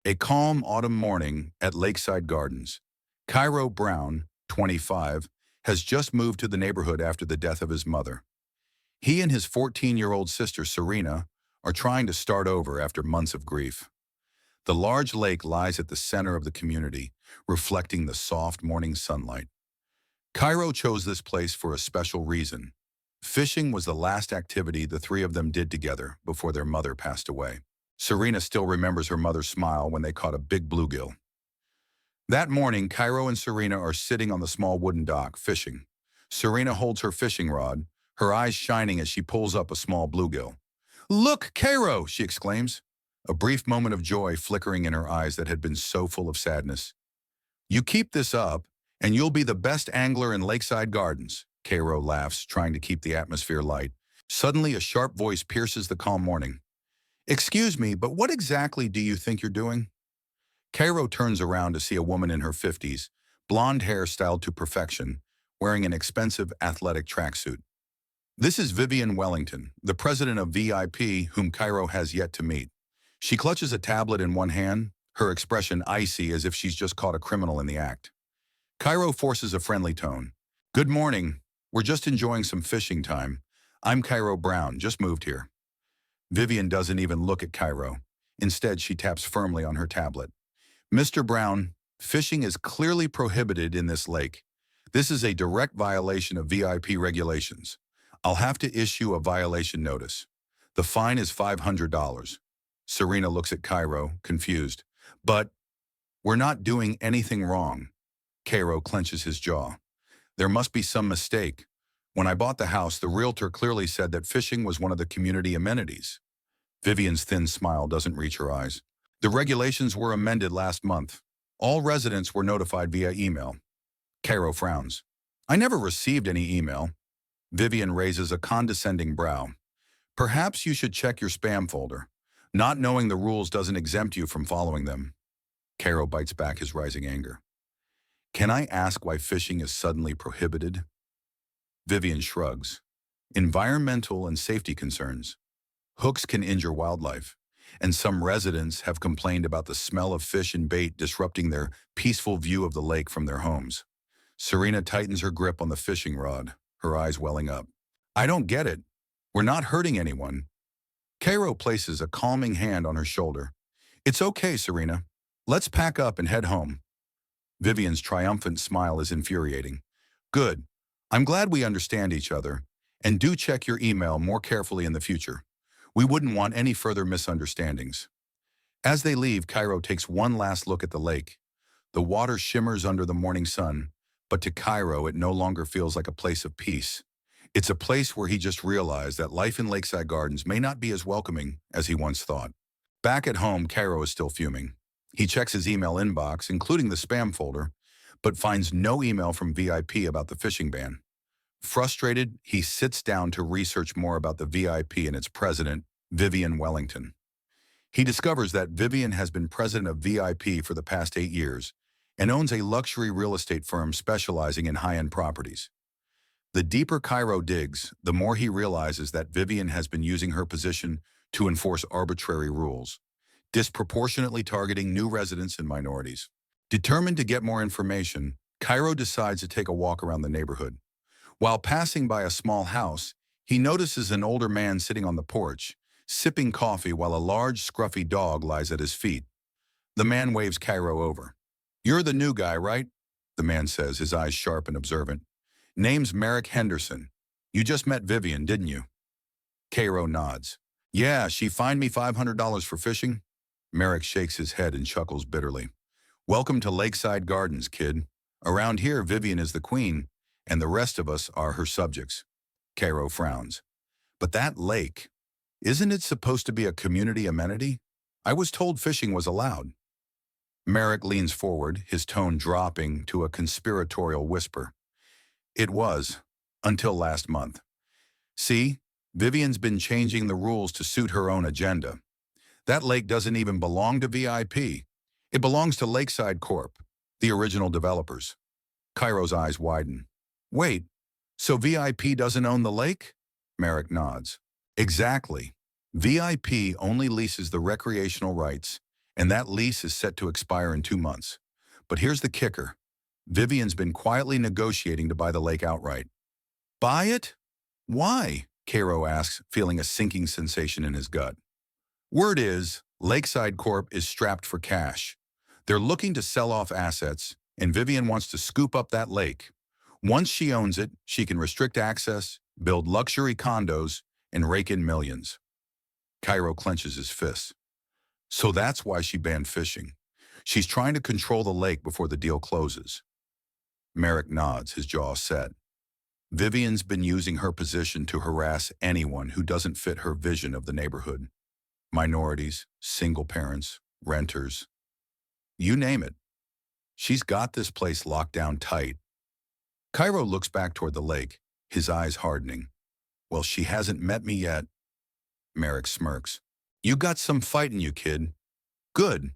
A calm autumn morning at Lakeside Gardens. Cairo Brown, 25, has just moved to the neighborhood after the death of his mother. He and his 14-year-old sister Serena are trying to start over after months of grief. The large lake lies at the center of the community, reflecting the soft morning sunlight. Cairo chose this place for a special reason. Fishing was the last activity the three of them did together before their mother passed away. Serena still remembers her mother's smile when they caught a big bluegill. That morning, Cairo and Serena are sitting on the small wooden dock, fishing. Serena holds her fishing rod, her eyes shining as she pulls up a small bluegill. "Look, Cairo!" she exclaims, a brief moment of joy flickering in her eyes that had been so full of sadness. "You keep this up, and you'll be the best angler in Lakeside Gardens," Cairo laughs, trying to keep the atmosphere light. Suddenly, a sharp voice pierces the calm morning. "Excuse me, but what exactly do you think you're doing?" Cairo turns around to see a woman in her 50s, blonde hair styled to perfection, wearing an expensive athletic tracksuit. This is Vivian Wellington, the president of VIP, whom Cairo has yet to meet. She clutches a tablet in one hand, her expression icy as if she's just caught a criminal in the act. Cairo forces a friendly tone. "Good morning. We're just enjoying some fishing time. I'm Cairo Brown, just moved here." Vivian doesn't even look at Cairo. Instead, she taps firmly on her tablet. "Mr. Brown, fishing is clearly prohibited in this lake. This is a direct violation of VIP regulations. I'll have to issue a violation notice. The fine is $500. Serena looks at Cairo, confused. "But we're not doing anything wrong." Cairo clenches his jaw. "There must be some mistake. When I bought the house, the realtor clearly said that fishing was one of the community amenities." Vivian's thin smile doesn't reach her eyes. "The regulations were amended last month. All residents were notified via email." Cairo frowns. "I never received any email." Vivian raises a condescending brow. "Perhaps you should check your spam folder. Not knowing the rules doesn't exempt you from following them." Cairo bites back his rising anger. "Can I ask why fishing is suddenly prohibited?" Vivian shrugs. "Environmental and safety concerns. Hooks can injure wildlife, and some residents have complained about the smell of fish and bait disrupting their peaceful view of the lake from their homes." Serena tightens her grip on the fishing rod, her eyes welling up. "I don't get it. We're not hurting anyone." Cairo places a calming hand on her shoulder. "It's okay, Serena. Let's pack up and head home." Vivian's triumphant smile is infuriating. "Good. I'm glad we understand each other. And do check your email more carefully in the future. We wouldn't want any further misunderstandings." As they leave, Cairo takes one last look at the lake. The water shimmers under the morning sun, but to Cairo it no longer feels like a place of peace. It's a place where he just realized that life in Lakeside Gardens may not be as welcoming as he once thought. Back at home, Cairo is still fuming. He checks his email inbox, including the spam folder, but finds no email from VIP about the fishing ban. Frustrated, he sits down to research more about the VIP and its president, Vivian Wellington. He discovers that Vivian has been president of VIP for the past 8 years and owns a luxury real estate firm specializing in high-end properties. The deeper Cairo digs, the more he realizes that Vivian has been using her position to enforce arbitrary rules, disproportionately targeting new residents and minorities. Determined to get more information, Cairo decides to take a walk around the neighborhood. While passing by a small house, he notices an older man sitting on the porch, sipping coffee while a large, scruffy dog lies at his feet. The man waves Cairo over. "You're the new guy, right?" the man says, his eyes sharp and observant. "Name's Merrick Henderson. You just met Vivian, didn't you?" Cairo nods. "Yeah, she fined me $500 for fishing." Merrick shakes his head and chuckles bitterly. "Welcome to Lakeside Gardens, kid. Around here, Vivian is the queen, and the rest of us are her subjects." Cairo frowns. "But that lake, isn't it supposed to be a community amenity? I was told fishing was allowed." Merrick leans forward, his tone dropping to a conspiratorial whisper. "It was, until last month. See, Vivian's been changing the rules to suit her own agenda. That lake doesn't even belong to VIP. It belongs to Lakeside Corp., the original developers." Cairo's eyes widen. "Wait, so VIP doesn't own the lake?" Merrick nods. "Exactly. VIP only leases the recreational rights and that lease is set to expire in 2 months. But here's the kicker. Vivian's been quietly negotiating to buy the lake outright. Buy it? Why? Cairo asks, feeling a sinking sensation in his gut. Word is, Lakeside Corp is strapped for cash. They're looking to sell off assets, and Vivian wants to scoop up that lake. Once she owns it, she can restrict access, build luxury condos, and rake in millions. Cairo clenches his fists. So that's why she banned fishing. She's trying to control the lake before the deal closes. Merrick nods, his jaw set. Vivian's been using her position to harass anyone who doesn't fit her vision of the neighborhood. Minorities, single parents, renters. You name it. She's got this place locked down tight. Cairo looks back toward the lake, his eyes hardening. Well, she hasn't met me yet. Merrick smirks. You got some fight in you, kid. Good,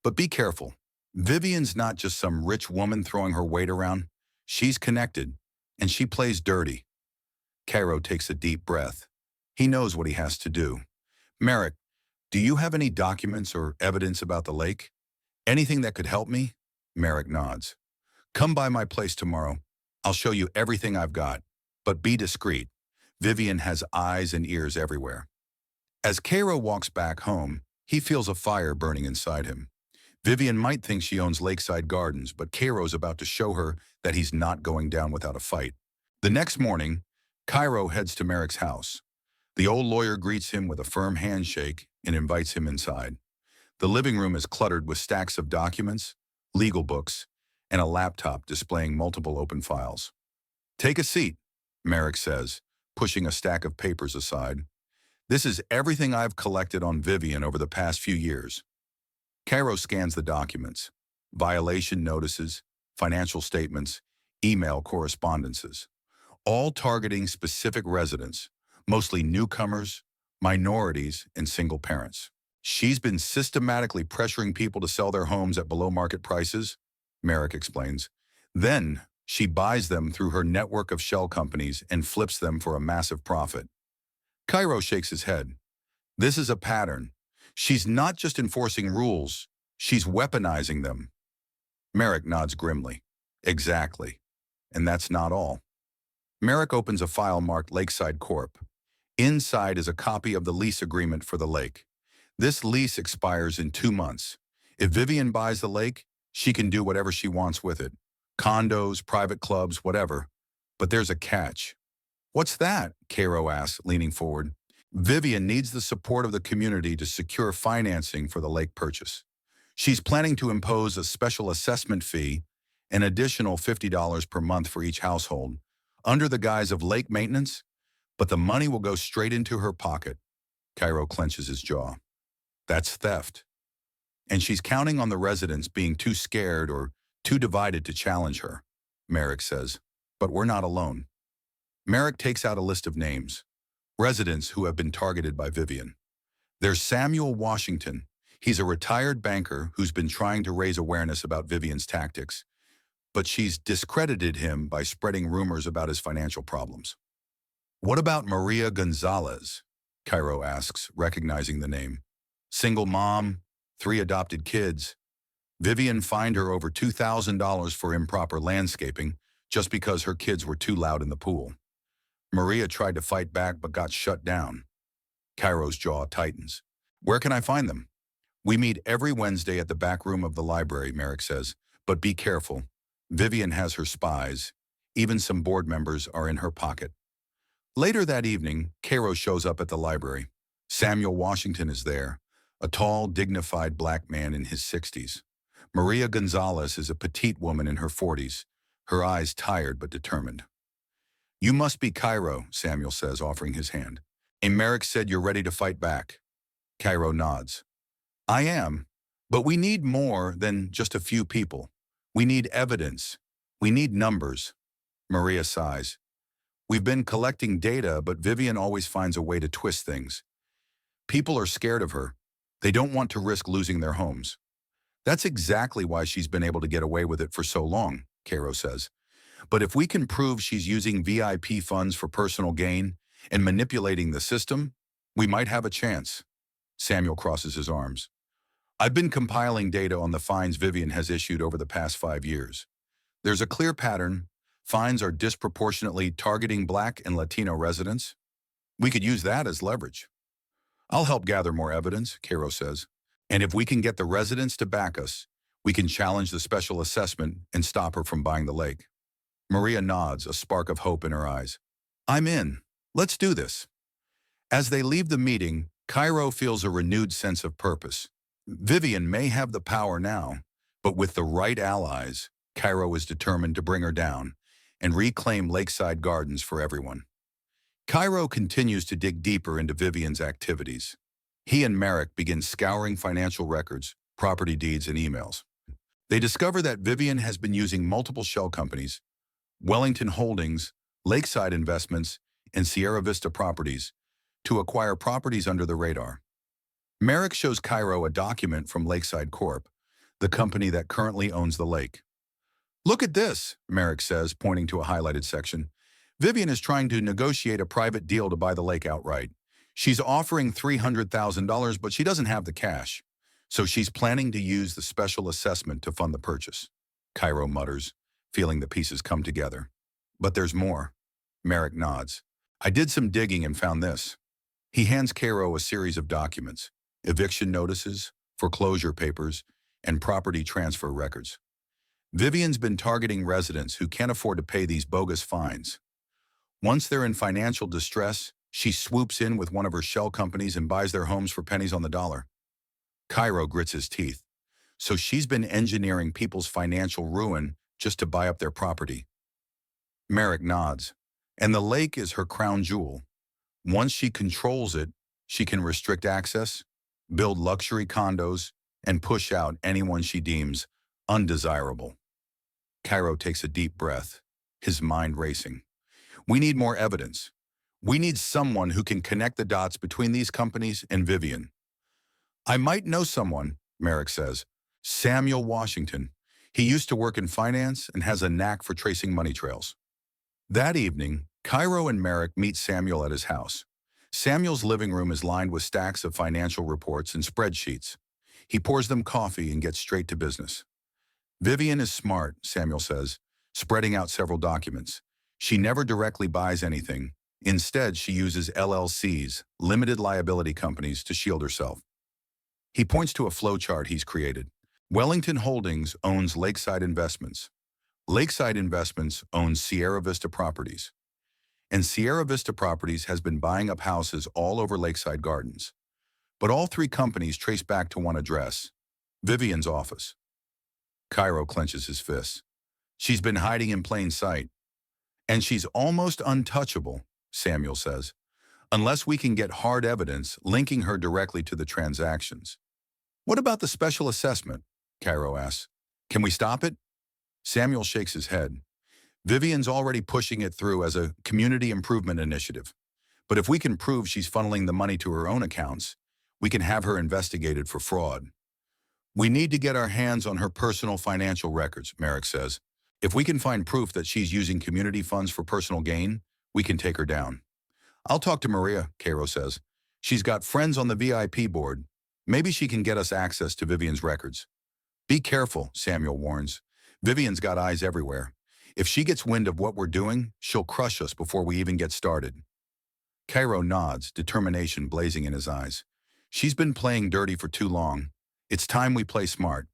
but be careful. Vivian's not just some rich woman throwing her weight around. She's connected, and she plays dirty. Cairo takes a deep breath. He knows what he has to do. Merrick, do you have any documents or evidence about the lake? Anything that could help me? Merrick nods. Come by my place tomorrow. I'll show you everything I've got. But be discreet. Vivian has eyes and ears everywhere. As Cairo walks back home, he feels a fire burning inside him. Vivian might think she owns Lakeside Gardens, but Cairo's about to show her that he's not going down without a fight. The next morning, Cairo heads to Merrick's house. The old lawyer greets him with a firm handshake and invites him inside. The living room is cluttered with stacks of documents, legal books, and a laptop displaying multiple open files. Take a seat, Merrick says, pushing a stack of papers aside. This is everything I've collected on Vivian over the past few years. Cairo scans the documents, violation notices, financial statements, email correspondences, all targeting specific residents, mostly newcomers, minorities, and single parents. She's been systematically pressuring people to sell their homes at below-market prices, Merrick explains. Then, she buys them through her network of shell companies and flips them for a massive profit. Cairo shakes his head. This is a pattern. She's not just enforcing rules, she's weaponizing them. Merrick nods grimly. Exactly. And that's not all. Merrick opens a file marked Lakeside Corp. Inside is a copy of the lease agreement for the lake. This lease expires in 2 months. If Vivian buys the lake, she can do whatever she wants with it. Condos, private clubs, whatever. But there's a catch. What's that? Cairo asks, leaning forward. Vivian needs the support of the community to secure financing for the lake purchase. She's planning to impose a special assessment fee, an additional $50 per month for each household, under the guise of lake maintenance, but the money will go straight into her pocket. Cairo clenches his jaw. That's theft. And she's counting on the residents being too scared or too divided to challenge her, Merrick says. But we're not alone. Merrick takes out a list of names, residents who have been targeted by Vivian. There's Samuel Washington. He's a retired banker who's been trying to raise awareness about Vivian's tactics, but she's discredited him by spreading rumors about his financial problems. What about Maria Gonzalez? Cairo asks, recognizing the name. Single mom, 3 adopted kids. Vivian fined her over $2,000 for improper landscaping just because her kids were too loud in the pool. Maria tried to fight back but got shut down. Cairo's jaw tightens. Where can I find them? We meet every Wednesday at the back room of the library, Merrick says. But be careful. Vivian has her spies. Even some board members are in her pocket. Later that evening, Cairo shows up at the library. Samuel Washington is there, a tall, dignified black man in his 60s. Maria Gonzalez is a petite woman in her 40s, her eyes tired but determined. You must be Cairo, Samuel says, offering his hand. And Merrick said you're ready to fight back. Cairo nods. I am, but we need more than just a few people. We need evidence. We need numbers. Maria sighs. We've been collecting data, but Vivian always finds a way to twist things. People are scared of her. They don't want to risk losing their homes. That's exactly why she's been able to get away with it for so long, Cairo says. But if we can prove she's using VIP funds for personal gain and manipulating the system, we might have a chance. Samuel crosses his arms. I've been compiling data on the fines Vivian has issued over the past 5 years. There's a clear pattern. Fines are disproportionately targeting Black and Latino residents. We could use that as leverage. I'll help gather more evidence, Cairo says. And if we can get the residents to back us, we can challenge the special assessment and stop her from buying the lake. Maria nods, a spark of hope in her eyes. I'm in. Let's do this. As they leave the meeting, Cairo feels a renewed sense of purpose. Vivian may have the power now, but with the right allies, Cairo is determined to bring her down and reclaim Lakeside Gardens for everyone. Cairo continues to dig deeper into Vivian's activities. He and Merrick begin scouring financial records, property deeds, and emails. They discover that Vivian has been using multiple shell companies, Wellington Holdings, Lakeside Investments, and Sierra Vista Properties, to acquire properties under the radar. Merrick shows Cairo a document from Lakeside Corp., the company that currently owns the lake. Look at this, Merrick says, pointing to a highlighted section. Vivian is trying to negotiate a private deal to buy the lake outright. She's offering $300,000, but she doesn't have the cash. So she's planning to use the special assessment to fund the purchase. Cairo mutters, feeling the pieces come together. But there's more. Merrick nods. I did some digging and found this. He hands Cairo a series of documents, eviction notices, foreclosure papers, and property transfer records. Vivian's been targeting residents who can't afford to pay these bogus fines. Once they're in financial distress, she swoops in with one of her shell companies and buys their homes for pennies on the dollar. Cairo grits his teeth. So she's been engineering people's financial ruin just to buy up their property. Merrick nods. And the lake is her crown jewel. Once she controls it, she can restrict access, build luxury condos, and push out anyone she deems undesirable. Cairo takes a deep breath, his mind racing. We need more evidence. We need someone who can connect the dots between these companies and Vivian. I might know someone, Merrick says. Samuel Washington. He used to work in finance and has a knack for tracing money trails. That evening, Cairo and Merrick meet Samuel at his house. Samuel's living room is lined with stacks of financial reports and spreadsheets. He pours them coffee and gets straight to business. Vivian is smart, Samuel says, spreading out several documents. She never directly buys anything. Instead, she uses LLCs, limited liability companies, to shield herself. He points to a flowchart he's created. Wellington Holdings owns Lakeside Investments. Lakeside Investments owns Sierra Vista Properties. And Sierra Vista Properties has been buying up houses all over Lakeside Gardens. But all three companies trace back to one address, Vivian's office. Cairo clenches his fists. She's been hiding in plain sight. And she's almost untouchable, Samuel says, unless we can get hard evidence linking her directly to the transactions. What about the special assessment? Cairo asks. Can we stop it? Samuel shakes his head. Vivian's already pushing it through as a community improvement initiative. But if we can prove she's funneling the money to her own accounts, we can have her investigated for fraud. We need to get our hands on her personal financial records, Merrick says. If we can find proof that she's using community funds for personal gain, we can take her down. I'll talk to Maria, Cairo says. She's got friends on the VIP board. Maybe she can get us access to Vivian's records. Be careful, Samuel warns. Vivian's got eyes everywhere. If she gets wind of what we're doing, she'll crush us before we even get started. Cairo nods, determination blazing in his eyes. She's been playing dirty for too long. It's time we play smart.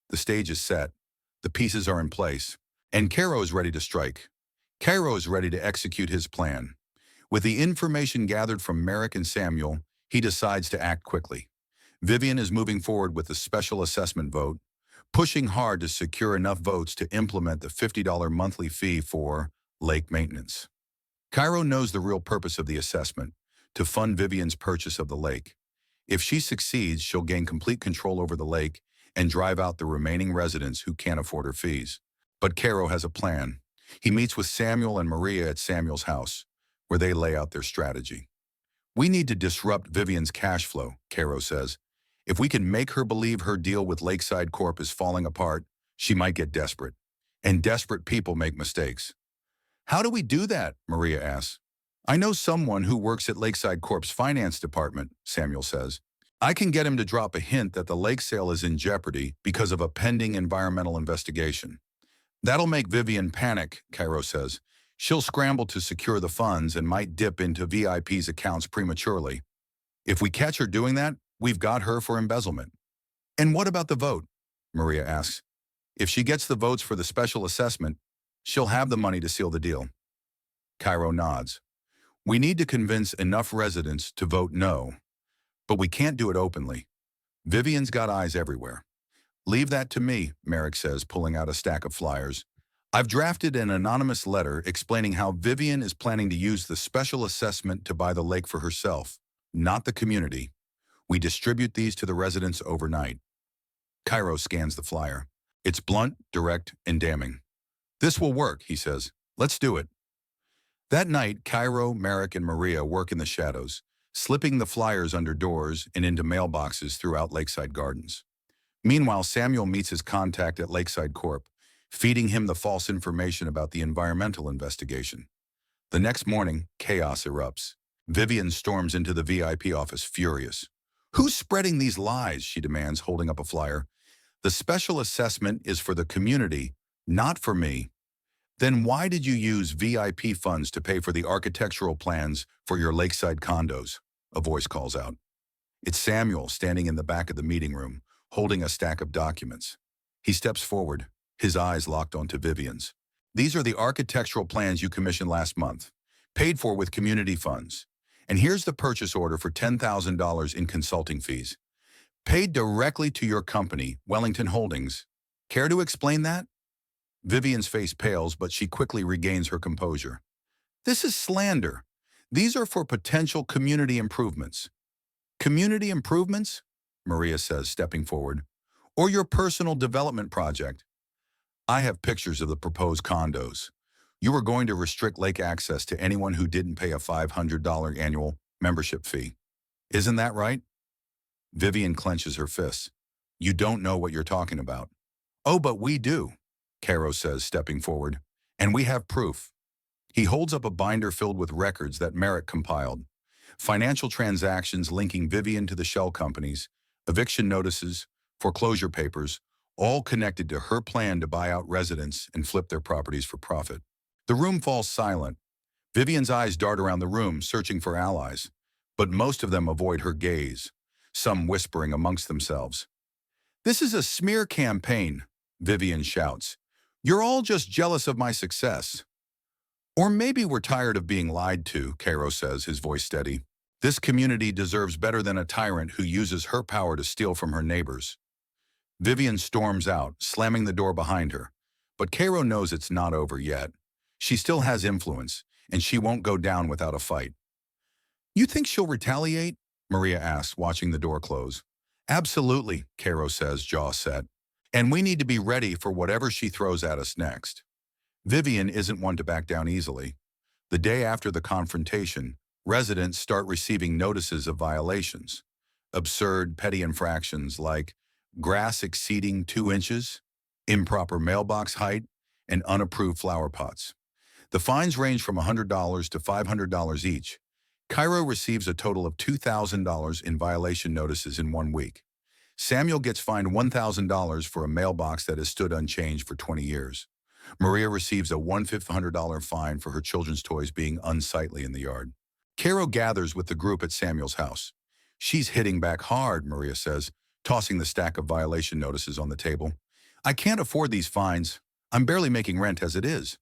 The stage is set. The pieces are in place. And Cairo is ready to strike. Cairo is ready to execute his plan. With the information gathered from Merrick and Samuel, he decides to act quickly. Vivian is moving forward with the special assessment vote, pushing hard to secure enough votes to implement the $50 monthly fee for lake maintenance. Cairo knows the real purpose of the assessment, to fund Vivian's purchase of the lake. If she succeeds, she'll gain complete control over the lake and drive out the remaining residents who can't afford her fees. But Cairo has a plan. He meets with Samuel and Maria at Samuel's house, where they lay out their strategy. We need to disrupt Vivian's cash flow, Cairo says. If we can make her believe her deal with Lakeside Corp is falling apart, she might get desperate. And desperate people make mistakes. How do we do that? Maria asks. I know someone who works at Lakeside Corp's finance department, Samuel says. I can get him to drop a hint that the lake sale is in jeopardy because of a pending environmental investigation. That'll make Vivian panic, Cairo says. She'll scramble to secure the funds and might dip into VIP's accounts prematurely. If we catch her doing that, we've got her for embezzlement. And what about the vote? Maria asks. If she gets the votes for the special assessment, she'll have the money to seal the deal. Cairo nods. We need to convince enough residents to vote no, but we can't do it openly. Vivian's got eyes everywhere. Leave that to me, Merrick says, pulling out a stack of flyers. I've drafted an anonymous letter explaining how Vivian is planning to use the special assessment to buy the lake for herself, not the community. We distribute these to the residents overnight. Cairo scans the flyer. It's blunt, direct, and damning. This will work, he says. Let's do it. That night, Cairo, Merrick, and Maria work in the shadows, slipping the flyers under doors and into mailboxes throughout Lakeside Gardens. Meanwhile, Samuel meets his contact at Lakeside Corp, feeding him the false information about the environmental investigation. The next morning, chaos erupts. Vivian storms into the VIP office furious. Who's spreading these lies, she demands, holding up a flyer. The special assessment is for the community, not for me. Then why did you use VIP funds to pay for the architectural plans for your lakeside condos? A voice calls out. It's Samuel standing in the back of the meeting room, holding a stack of documents. He steps forward, his eyes locked onto Vivian's. These are the architectural plans you commissioned last month, paid for with community funds. And here's the purchase order for $10,000 in consulting fees, paid directly to your company, Wellington Holdings. Care to explain that? Vivian's face pales, but she quickly regains her composure. This is slander. These are for potential community improvements. Community improvements? Maria says, stepping forward. Or your personal development project. I have pictures of the proposed condos. You are going to restrict lake access to anyone who didn't pay a $500 annual membership fee. Isn't that right? Vivian clenches her fists. You don't know what you're talking about. Oh, but we do, Cairo says, stepping forward. And we have proof. He holds up a binder filled with records that Merrick compiled. Financial transactions linking Vivian to the shell companies, eviction notices, foreclosure papers, all connected to her plan to buy out residents and flip their properties for profit. The room falls silent. Vivian's eyes dart around the room, searching for allies, but most of them avoid her gaze, some whispering amongst themselves. This is a smear campaign, Vivian shouts. You're all just jealous of my success. Or maybe we're tired of being lied to, Cairo says, his voice steady. This community deserves better than a tyrant who uses her power to steal from her neighbors. Vivian storms out, slamming the door behind her. But Cairo knows it's not over yet. She still has influence, and she won't go down without a fight. You think she'll retaliate? Maria asks, watching the door close. Absolutely, Cairo says, jaw set. And we need to be ready for whatever she throws at us next. Vivian isn't one to back down easily. The day after the confrontation, residents start receiving notices of violations. Absurd, petty infractions like grass exceeding 2 inches, improper mailbox height, and unapproved flower pots. The fines range from $100 to $500 each. Cairo receives a total of $2,000 in violation notices in 1 week. Samuel gets fined $1,000 for a mailbox that has stood unchanged for 20 years. Maria receives a $1,500 fine for her children's toys being unsightly in the yard. Cairo gathers with the group at Samuel's house. She's hitting back hard, Maria says, tossing the stack of violation notices on the table. I can't afford these fines. I'm barely making rent as it is.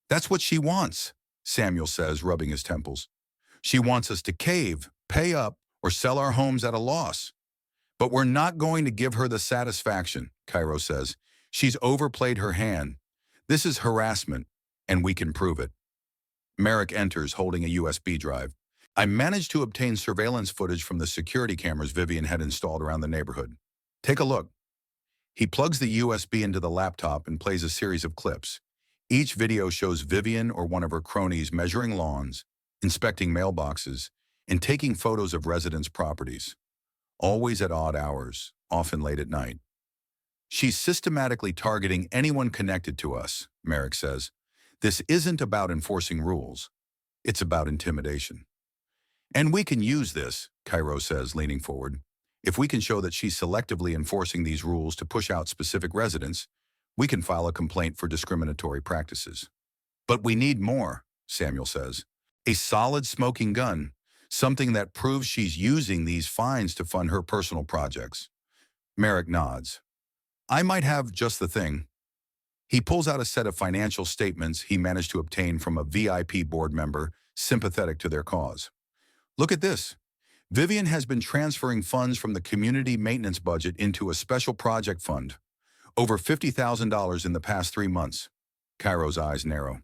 That's what she wants, Samuel says, rubbing his temples. She wants us to cave, pay up, or sell our homes at a loss. But we're not going to give her the satisfaction, Cairo says. She's overplayed her hand. This is harassment, and we can prove it. Merrick enters holding a USB drive. I managed to obtain surveillance footage from the security cameras Vivian had installed around the neighborhood. Take a look. He plugs the USB into the laptop and plays a series of clips. Each video shows Vivian or one of her cronies measuring lawns, inspecting mailboxes, and taking photos of residents' properties. Always at odd hours, often late at night. She's systematically targeting anyone connected to us, Merrick says. This isn't about enforcing rules. It's about intimidation. And we can use this, Cairo says, leaning forward. If we can show that she's selectively enforcing these rules to push out specific residents, we can file a complaint for discriminatory practices. But we need more, Samuel says. A solid smoking gun, something that proves she's using these fines to fund her personal projects. Merrick nods. I might have just the thing. He pulls out a set of financial statements he managed to obtain from a VIP board member sympathetic to their cause. Look at this. Vivian has been transferring funds from the community maintenance budget into a special project fund. Over $50,000 in the past 3 months. Cairo's eyes narrow.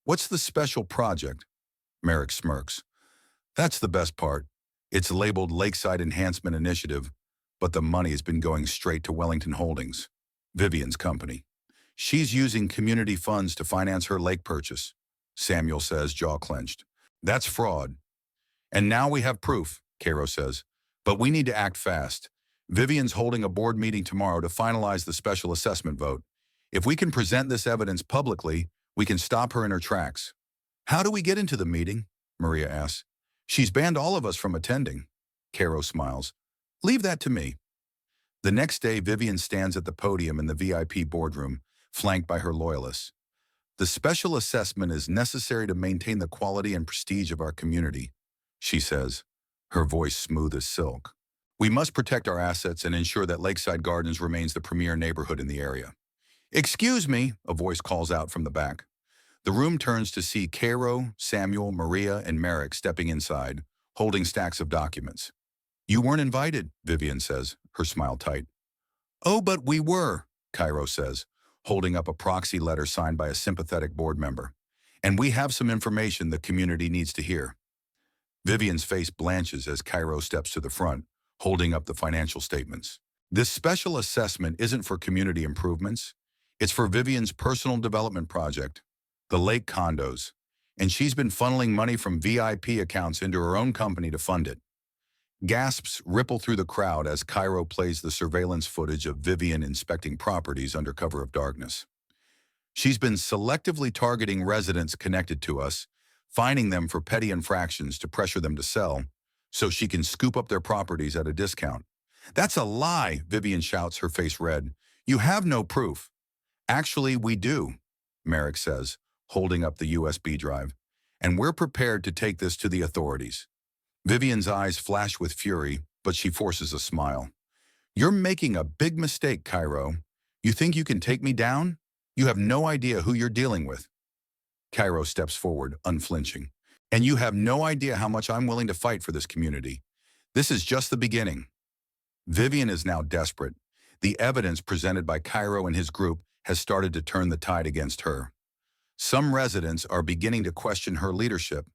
What's the special project? Merrick smirks. That's the best part. It's labeled Lakeside Enhancement Initiative, but the money has been going straight to Wellington Holdings, Vivian's company. She's using community funds to finance her lake purchase, Samuel says, jaw clenched. That's fraud. And now we have proof, Cairo says. But we need to act fast. Vivian's holding a board meeting tomorrow to finalize the special assessment vote. If we can present this evidence publicly, we can stop her in her tracks. How do we get into the meeting? Maria asks. She's banned all of us from attending. Cairo smiles. Leave that to me. The next day, Vivian stands at the podium in the VIP boardroom, flanked by her loyalists. The special assessment is necessary to maintain the quality and prestige of our community, she says, her voice smooth as silk. We must protect our assets and ensure that Lakeside Gardens remains the premier neighborhood in the area. Excuse me, a voice calls out from the back. The room turns to see Cairo, Samuel, Maria, and Merrick stepping inside, holding stacks of documents. You weren't invited, Vivian says, her smile tight. Oh, but we were, Cairo says, holding up a proxy letter signed by a sympathetic board member. And we have some information the community needs to hear. Vivian's face blanches as Cairo steps to the front, holding up the financial statements. This special assessment isn't for community improvements. It's for Vivian's personal development project, the Lake Condos, and she's been funneling money from VIP accounts into her own company to fund it. Gasps ripple through the crowd as Cairo plays the surveillance footage of Vivian inspecting properties under cover of darkness. She's been selectively targeting residents connected to us, fining them for petty infractions to pressure them to sell, so she can scoop up their properties at a discount. That's a lie, Vivian shouts, her face red. You have no proof. Actually, we do, Merrick says, holding up the USB drive. And we're prepared to take this to the authorities. Vivian's eyes flash with fury, but she forces a smile. You're making a big mistake, Cairo. You think you can take me down? You have no idea who you're dealing with. Cairo steps forward, unflinching. And you have no idea how much I'm willing to fight for this community. This is just the beginning. Vivian is now desperate. The evidence presented by Cairo and his group has started to turn the tide against her. Some residents are beginning to question her leadership,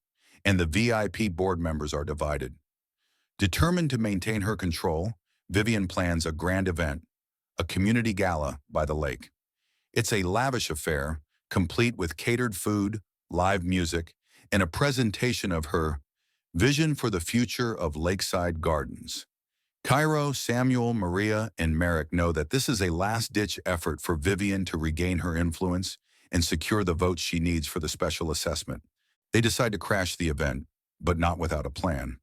and the VIP board members are divided. Determined to maintain her control, Vivian plans a grand event, a community gala by the lake. It's a lavish affair, complete with catered food, live music, and a presentation of her vision for the future of Lakeside Gardens. Cairo, Samuel, Maria, and Merrick know that this is a last-ditch effort for Vivian to regain her influence and secure the votes she needs for the special assessment. They decide to crash the event, but not without a plan.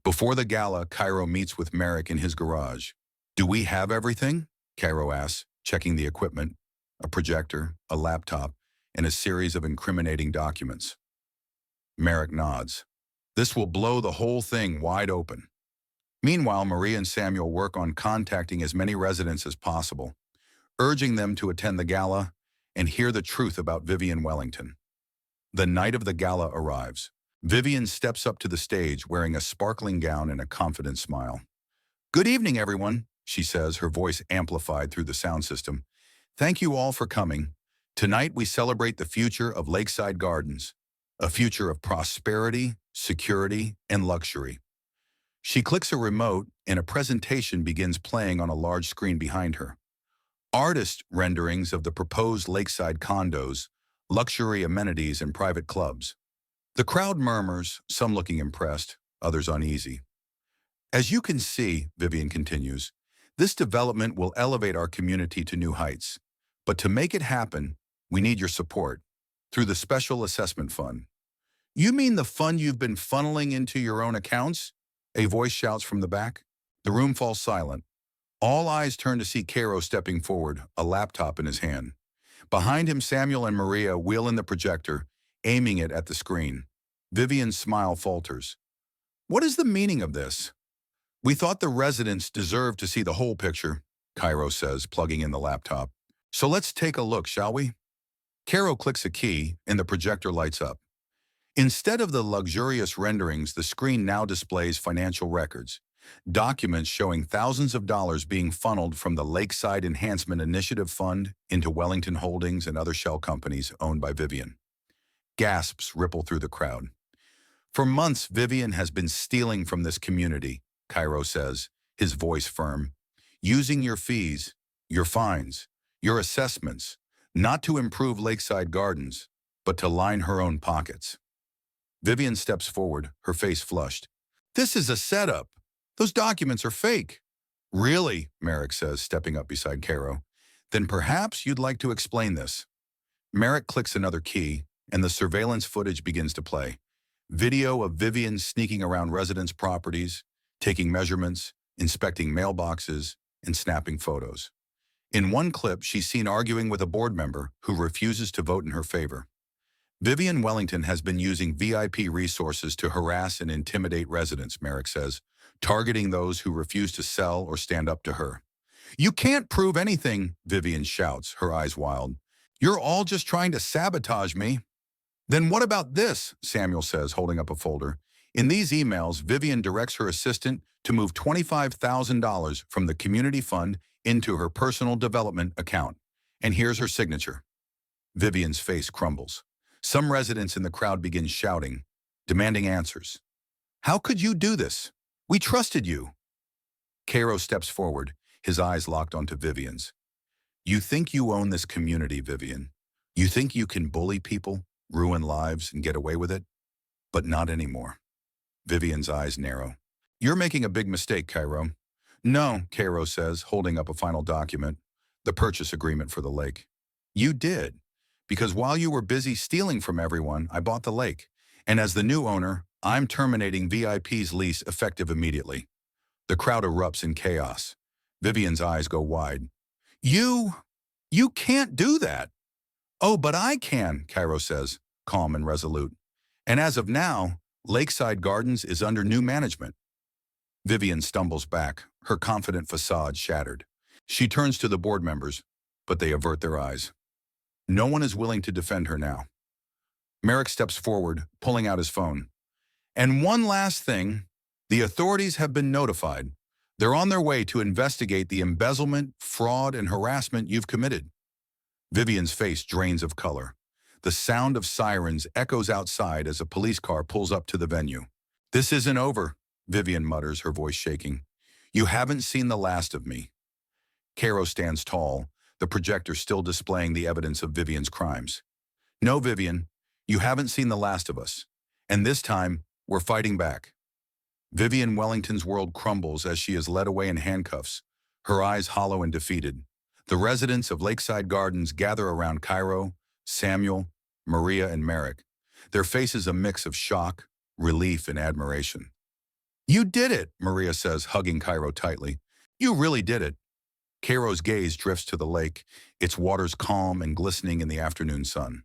Before the gala, Cairo meets with Merrick in his garage. Do we have everything? Cairo asks, checking the equipment, a projector, a laptop, and a series of incriminating documents. Merrick nods. This will blow the whole thing wide open. Meanwhile, Maria and Samuel work on contacting as many residents as possible, urging them to attend the gala and hear the truth about Vivian Wellington. The night of the gala arrives. Vivian steps up to the stage wearing a sparkling gown and a confident smile. Good evening, everyone, she says, her voice amplified through the sound system. Thank you all for coming. Tonight we celebrate the future of Lakeside Gardens, a future of prosperity, security, and luxury. She clicks a remote and a presentation begins playing on a large screen behind her. Artist renderings of the proposed lakeside condos, luxury amenities, and private clubs. The crowd murmurs, some looking impressed, others uneasy. As you can see, Vivian continues, this development will elevate our community to new heights. But to make it happen, we need your support through the Special Assessment Fund. You mean the fund you've been funneling into your own accounts? A voice shouts from the back. The room falls silent. All eyes turn to see Cairo stepping forward, a laptop in his hand. Behind him, Samuel and Maria wheel in the projector, aiming it at the screen. Vivian's smile falters. What is the meaning of this? We thought the residents deserved to see the whole picture, Cairo says, plugging in the laptop. So let's take a look, shall we? Cairo clicks a key, and the projector lights up. Instead of the luxurious renderings, the screen now displays financial records, documents showing thousands of dollars being funneled from the Lakeside Enhancement Initiative Fund into Wellington Holdings and other shell companies owned by Vivian. Gasps ripple through the crowd. For months, Vivian has been stealing from this community, Cairo says, his voice firm, using your fees, your fines, your assessments, not to improve Lakeside Gardens, but to line her own pockets. Vivian steps forward, her face flushed. This is a setup. Those documents are fake. Really, Merrick says, stepping up beside Cairo. Then perhaps you'd like to explain this. Merrick clicks another key, and the surveillance footage begins to play. Video of Vivian sneaking around residents' properties, taking measurements, inspecting mailboxes, and snapping photos. In one clip, she's seen arguing with a board member who refuses to vote in her favor. Vivian Wellington has been using VIP resources to harass and intimidate residents, Merrick says, targeting those who refuse to sell or stand up to her. You can't prove anything, Vivian shouts, her eyes wild. You're all just trying to sabotage me. Then what about this, Samuel says, holding up a folder. In these emails, Vivian directs her assistant to move $25,000 from the community fund into her personal development account. And here's her signature. Vivian's face crumbles. Some residents in the crowd begin shouting, demanding answers. How could you do this? We trusted you. Cairo steps forward, his eyes locked onto Vivian's. You think you own this community, Vivian. You think you can bully people, ruin lives, and get away with it? But not anymore. Vivian's eyes narrow. You're making a big mistake, Cairo. No, Cairo says, holding up a final document, the purchase agreement for the lake. You did. Because while you were busy stealing from everyone, I bought the lake. And as the new owner, I'm terminating VIP's lease effective immediately. The crowd erupts in chaos. Vivian's eyes go wide. You can't do that. Oh, but I can, Cairo says, calm and resolute. And as of now, Lakeside Gardens is under new management. Vivian stumbles back, her confident facade shattered. She turns to the board members, but they avert their eyes. No one is willing to defend her now. Merrick steps forward, pulling out his phone. And one last thing, the authorities have been notified. They're on their way to investigate the embezzlement, fraud, and harassment you've committed. Vivian's face drains of color. The sound of sirens echoes outside as a police car pulls up to the venue. This isn't over, Vivian mutters, her voice shaking. You haven't seen the last of me. Cairo stands tall, the projector still displaying the evidence of Vivian's crimes. No, Vivian, you haven't seen the last of us. And this time, we're fighting back. Vivian Wellington's world crumbles as she is led away in handcuffs, her eyes hollow and defeated. The residents of Lakeside Gardens gather around Cairo, Samuel, Maria, and Merrick, their faces a mix of shock, relief, and admiration. You did it, Maria says, hugging Cairo tightly. You really did it. Cairo's gaze drifts to the lake, its waters calm and glistening in the afternoon sun.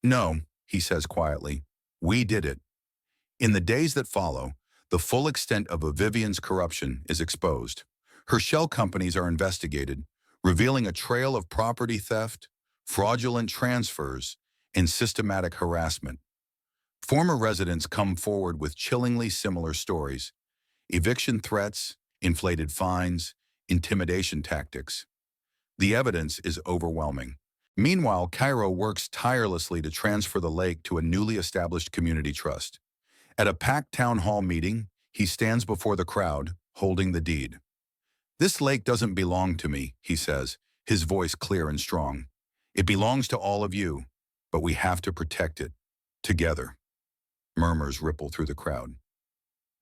No, he says quietly, we did it. In the days that follow, the full extent of Vivian's corruption is exposed. Her shell companies are investigated, revealing a trail of property theft, fraudulent transfers, and systematic harassment. Former residents come forward with chillingly similar stories: eviction threats, inflated fines, intimidation tactics. The evidence is overwhelming. Meanwhile, Cairo works tirelessly to transfer the lake to a newly established community trust. At a packed town hall meeting, he stands before the crowd, holding the deed. This lake doesn't belong to me, he says, his voice clear and strong. It belongs to all of you, but we have to protect it, together. Murmurs ripple through the crowd.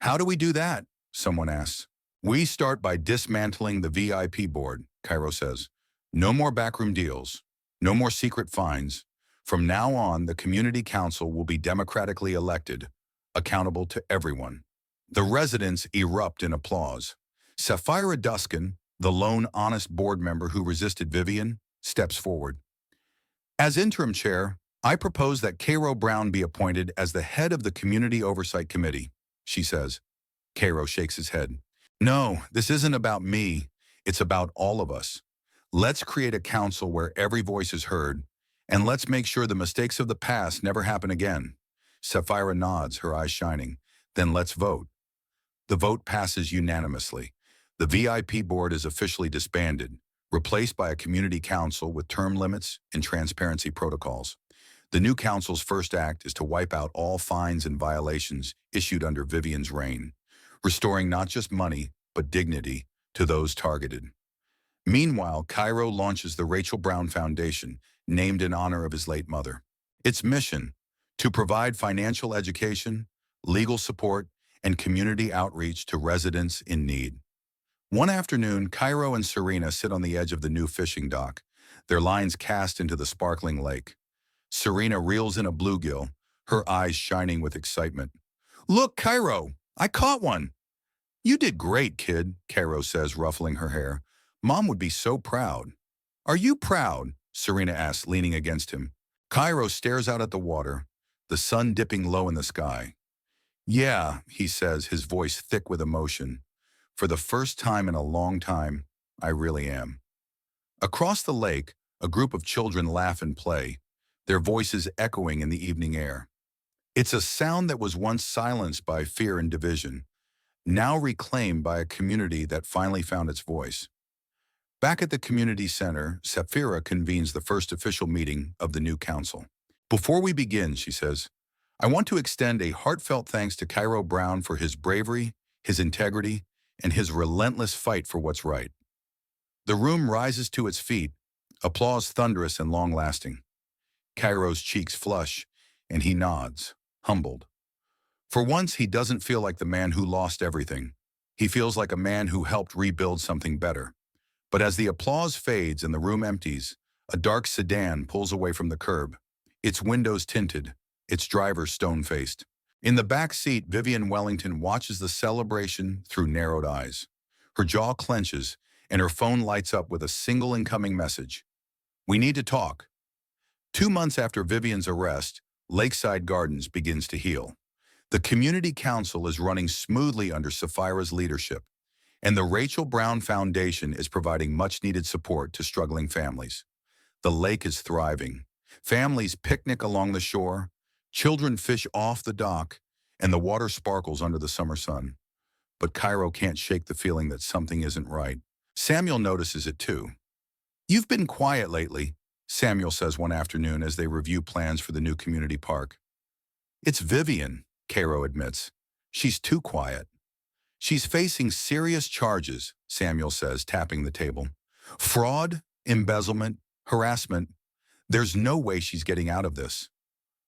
How do we do that? Someone asks. We start by dismantling the VIP board, Cairo says. No more backroom deals. No more secret fines. From now on, the community council will be democratically elected, accountable to everyone. The residents erupt in applause. Sapphira Duskin, the lone honest board member who resisted Vivian, steps forward. As interim chair, I propose that Cairo Brown be appointed as the head of the Community Oversight Committee, she says. Cairo shakes his head. No, this isn't about me. It's about all of us. Let's create a council where every voice is heard, and let's make sure the mistakes of the past never happen again. Sapphira nods, her eyes shining. Then let's vote. The vote passes unanimously. The VIP board is officially disbanded, replaced by a community council with term limits and transparency protocols. The new council's first act is to wipe out all fines and violations issued under Vivian's reign, restoring not just money, but dignity to those targeted. Meanwhile, Cairo launches the Rachel Brown Foundation, named in honor of his late mother. Its mission, to provide financial education, legal support, and community outreach to residents in need. One afternoon, Cairo and Serena sit on the edge of the new fishing dock, their lines cast into the sparkling lake. Serena reels in a bluegill, her eyes shining with excitement. Look, Cairo, I caught one. You did great, kid, Cairo says, ruffling her hair. Mom would be so proud. Are you proud? Serena asks, leaning against him. Cairo stares out at the water, the sun dipping low in the sky. Yeah, he says, his voice thick with emotion. For the first time in a long time, I really am. Across the lake, a group of children laugh and play, their voices echoing in the evening air. It's a sound that was once silenced by fear and division, now reclaimed by a community that finally found its voice. Back at the community center, Sapphira convenes the first official meeting of the new council. Before we begin, she says, I want to extend a heartfelt thanks to Cairo Brown for his bravery, his integrity, and his relentless fight for what's right. The room rises to its feet, applause thunderous and long-lasting. Cairo's cheeks flush, and he nods, humbled. For once, he doesn't feel like the man who lost everything. He feels like a man who helped rebuild something better. But as the applause fades and the room empties, a dark sedan pulls away from the curb, its windows tinted, its driver stone-faced. In the back seat, Vivian Wellington watches the celebration through narrowed eyes. Her jaw clenches, and her phone lights up with a single incoming message. We need to talk. 2 months after Vivian's arrest, Lakeside Gardens begins to heal. The community council is running smoothly under Sapphira's leadership, and the Rachel Brown Foundation is providing much-needed support to struggling families. The lake is thriving. Families picnic along the shore, children fish off the dock, and the water sparkles under the summer sun. But Cairo can't shake the feeling that something isn't right. Samuel notices it too. You've been quiet lately, Samuel says one afternoon as they review plans for the new community park. It's Vivian, Cairo admits. She's too quiet. She's facing serious charges, Samuel says, tapping the table. Fraud, embezzlement, harassment. There's no way she's getting out of this.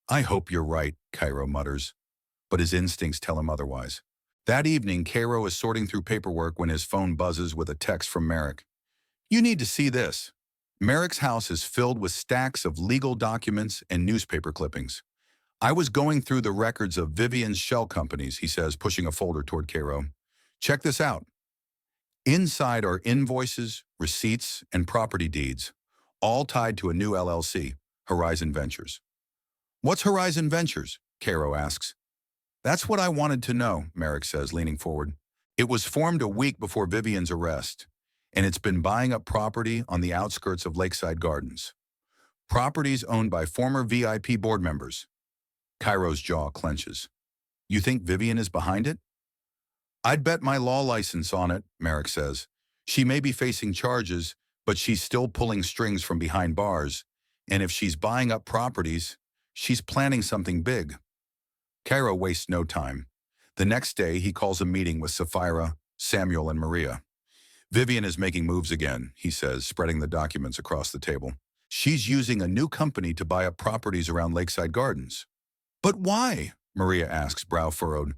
I hope you're right, Cairo mutters, but his instincts tell him otherwise. That evening, Cairo is sorting through paperwork when his phone buzzes with a text from Merrick. You need to see this. Merrick's house is filled with stacks of legal documents and newspaper clippings. I was going through the records of Vivian's shell companies, he says, pushing a folder toward Cairo. Check this out. Inside are invoices, receipts, and property deeds, all tied to a new LLC, Horizon Ventures. What's Horizon Ventures? Cairo asks. That's what I wanted to know, Merrick says, leaning forward. It was formed a week before Vivian's arrest, and it's been buying up property on the outskirts of Lakeside Gardens. Properties owned by former VIP board members. Cairo's jaw clenches. You think Vivian is behind it? I'd bet my law license on it, Merrick says. She may be facing charges, but she's still pulling strings from behind bars, and if she's buying up properties, she's planning something big. Cairo wastes no time. The next day, he calls a meeting with Sapphira, Samuel, and Maria. Vivian is making moves again, he says, spreading the documents across the table. She's using a new company to buy up properties around Lakeside Gardens. But why? Maria asks, brow furrowed.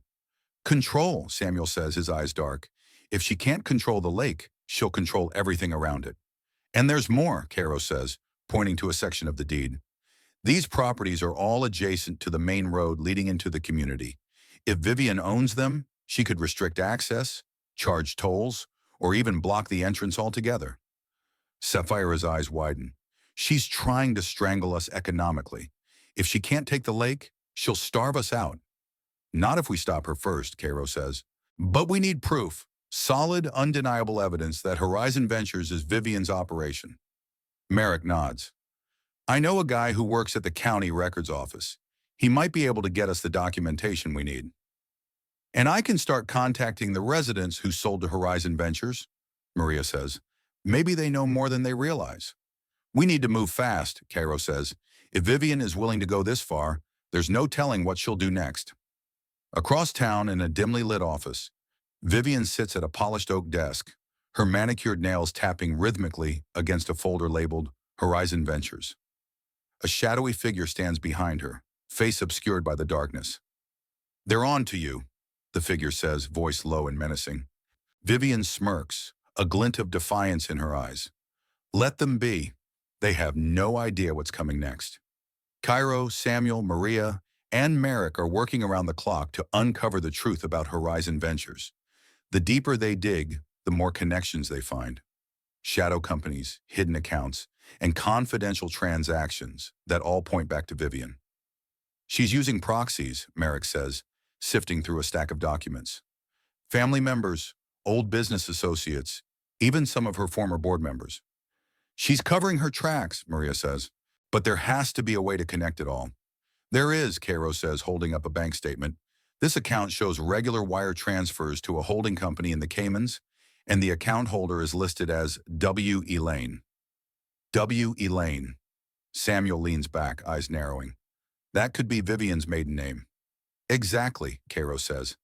Control, Samuel says, his eyes dark. If she can't control the lake, she'll control everything around it. And there's more, Cairo says, pointing to a section of the deed. These properties are all adjacent to the main road leading into the community. If Vivian owns them, she could restrict access, charge tolls, or even block the entrance altogether. Sapphira's eyes widen. She's trying to strangle us economically. If she can't take the lake, she'll starve us out. Not if we stop her first, Cairo says. But we need proof. Solid, undeniable evidence that Horizon Ventures is Vivian's operation. Merrick nods. I know a guy who works at the county records office. He might be able to get us the documentation we need. And I can start contacting the residents who sold to Horizon Ventures, Maria says. Maybe they know more than they realize. We need to move fast, Cairo says. If Vivian is willing to go this far, there's no telling what she'll do next. Across town in a dimly lit office, Vivian sits at a polished oak desk, her manicured nails tapping rhythmically against a folder labeled Horizon Ventures. A shadowy figure stands behind her, face obscured by the darkness. They're on to you, the figure says, voice low and menacing. Vivian smirks, a glint of defiance in her eyes. Let them be. They have no idea what's coming next. Cairo, Samuel, Maria, and Merrick are working around the clock to uncover the truth about Horizon Ventures. The deeper they dig, the more connections they find. Shadow companies, hidden accounts, and confidential transactions that all point back to Vivian. She's using proxies, Merrick says, sifting through a stack of documents. Family members, old business associates, even some of her former board members. She's covering her tracks, Maria says, but there has to be a way to connect it all. There is, Cairo says, holding up a bank statement. This account shows regular wire transfers to a holding company in the Caymans, and the account holder is listed as W. Elaine. W. Elaine. Samuel leans back, eyes narrowing. That could be Vivian's maiden name. Exactly, Cairo says.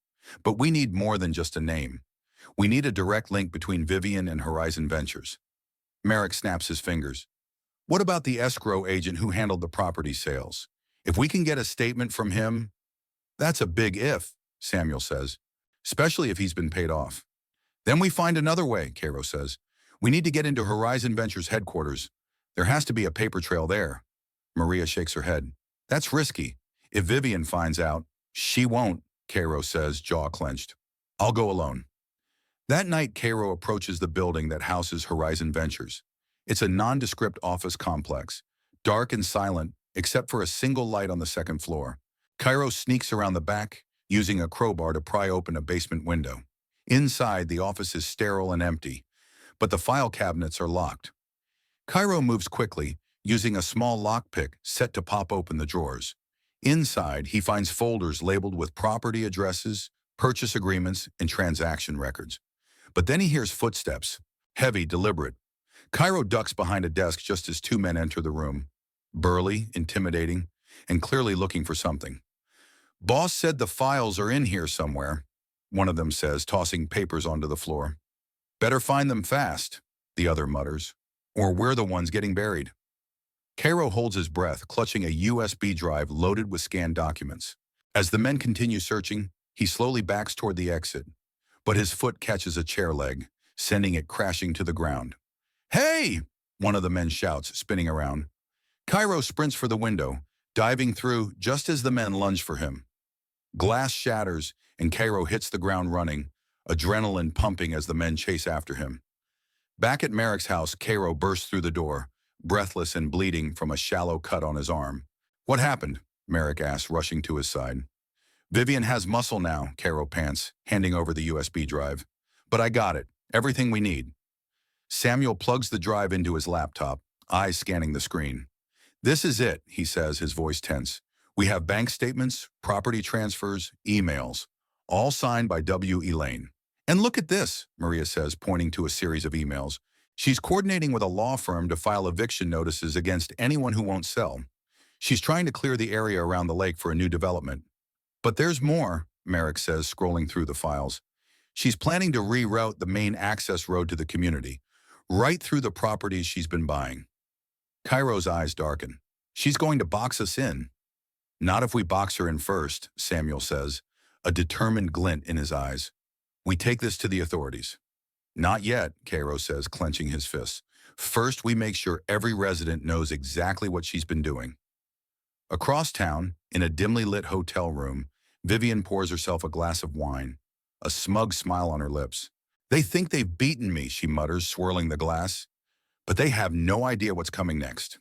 But we need more than just a name. We need a direct link between Vivian and Horizon Ventures. Merrick snaps his fingers. What about the escrow agent who handled the property sales? If we can get a statement from him, that's a big if, Samuel says, especially if he's been paid off. Then we find another way, Cairo says. We need to get into Horizon Ventures headquarters. There has to be a paper trail there. Maria shakes her head. That's risky. If Vivian finds out, she won't, Cairo says, jaw clenched. I'll go alone. That night, Cairo approaches the building that houses Horizon Ventures. It's a nondescript office complex, dark and silent, except for a single light on the second floor. Cairo sneaks around the back, using a crowbar to pry open a basement window. Inside, the office is sterile and empty, but the file cabinets are locked. Cairo moves quickly, using a small lockpick set to pop open the drawers. Inside, he finds folders labeled with property addresses, purchase agreements, and transaction records. But then he hears footsteps, heavy, deliberate. Cairo ducks behind a desk just as two men enter the room, burly, intimidating, and clearly looking for something. Boss said the files are in here somewhere, one of them says, tossing papers onto the floor. Better find them fast, the other mutters, or we're the ones getting buried. Cairo holds his breath, clutching a USB drive loaded with scanned documents. As the men continue searching, he slowly backs toward the exit, but his foot catches a chair leg, sending it crashing to the ground. Hey! One of the men shouts, spinning around. Cairo sprints for the window, diving through just as the men lunge for him. Glass shatters, and Cairo hits the ground running, adrenaline pumping as the men chase after him. Back at Merrick's house, Cairo bursts through the door, breathless and bleeding from a shallow cut on his arm. What happened? Merrick asks, rushing to his side. Vivian has muscle now, Cairo pants, handing over the USB drive. But I got it. Everything we need. Samuel plugs the drive into his laptop, eyes scanning the screen. This is it, he says, his voice tense. We have bank statements, property transfers, emails, all signed by W. Elaine. And look at this, Maria says, pointing to a series of emails. She's coordinating with a law firm to file eviction notices against anyone who won't sell. She's trying to clear the area around the lake for a new development. But there's more, Merrick says, scrolling through the files. She's planning to reroute the main access road to the community, right through the properties she's been buying. Cairo's eyes darken. She's going to box us in. Not if we box her in first, Samuel says, a determined glint in his eyes. We take this to the authorities. Not yet, Cairo says, clenching his fists. First, we make sure every resident knows exactly what she's been doing. Across town, in a dimly lit hotel room, Vivian pours herself a glass of wine, a smug smile on her lips. They think they've beaten me, she mutters, swirling the glass. But they have no idea what's coming next.